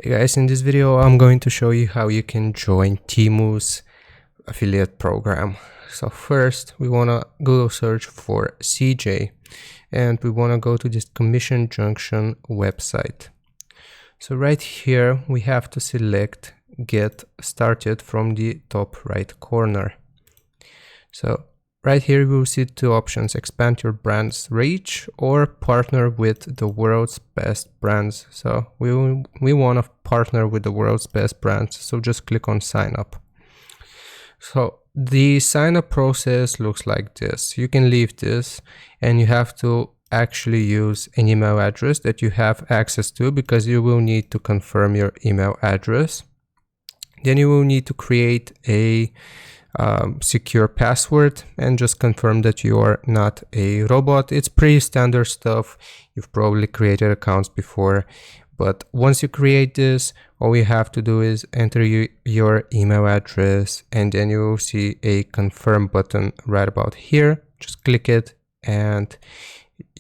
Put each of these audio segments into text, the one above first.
Hey guys, in this video I'm going to show you how you can join Temu's affiliate program. So first we want to Google search for CJ and we want to go to this Commission Junction website. So right here we have to select Get Started from the top right corner. So right here we will see two options: expand your brand's reach or partner with the world's best brands. So we want to partner with the world's best brands, so just click on sign up. So the sign up process looks like this. You can leave this and you have to actually use an email address that you have access to, because you will need to confirm your email address. Then you will need to create a secure password and just confirm that you are not a robot. It's pretty standard stuff. You've probably created accounts before, but once you create this, all you have to do is enter your email address, and then you will see a confirm button right about here. Just click it and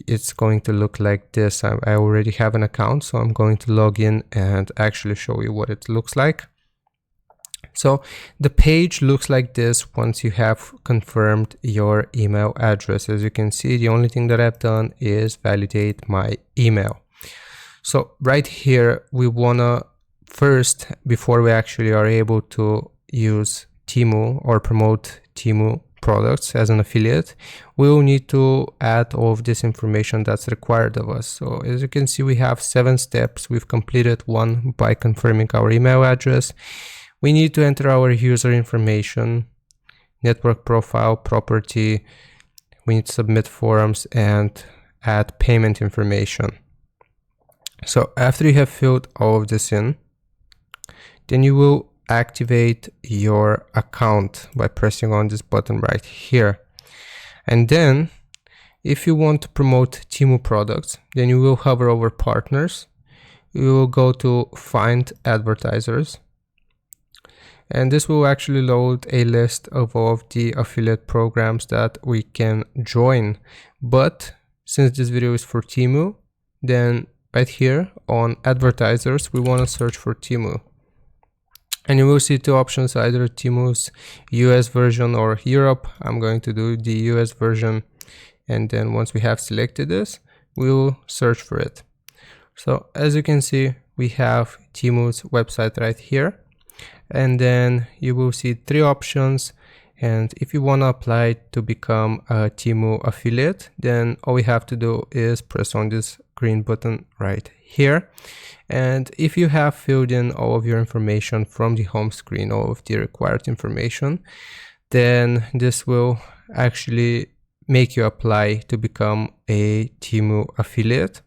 it's going to look like this. I already have an account, so I'm going to log in and actually show you what it looks like. So the page looks like this once you have confirmed your email address. As you can see, the only thing that I've done is validate my email. So right here, we wanna first, before we actually are able to use Temu or promote Temu products as an affiliate, we will need to add all of this information that's required of us. So as you can see, we have 7 steps. We've completed one by confirming our email address. We need to enter our user information, network profile, property. We need to submit forms and add payment information. So after you have filled all of this in, then you will activate your account by pressing on this button right here. And then if you want to promote Temu products, then you will hover over partners. You will go to find advertisers. And this will actually load a list of all of the affiliate programs that we can join. But since this video is for Temu, then right here on advertisers, we want to search for Temu. And you will see two options, either Temu's US version or Europe. I'm going to do the US version. And then once we have selected this, we will search for it. So as you can see, we have Temu's website right here. And then you will see 3 options, and if you want to apply to become a Temu affiliate, then all we have to do is press on this green button right here. And if you have filled in all of your information from the home screen, all of the required information, then this will actually make you apply to become a Temu affiliate.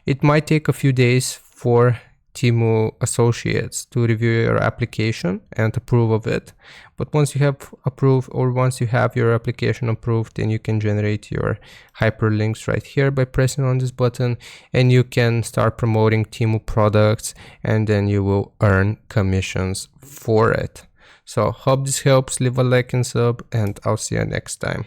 It might take a few days for Temu associates to review your application and approve of it. But once you have approved, or once you have your application approved, then you can generate your hyperlinks right here by pressing on this button, and you can start promoting Temu products, and then you will earn commissions for it. So hope this helps. Leave a like and sub, and I'll see you next time.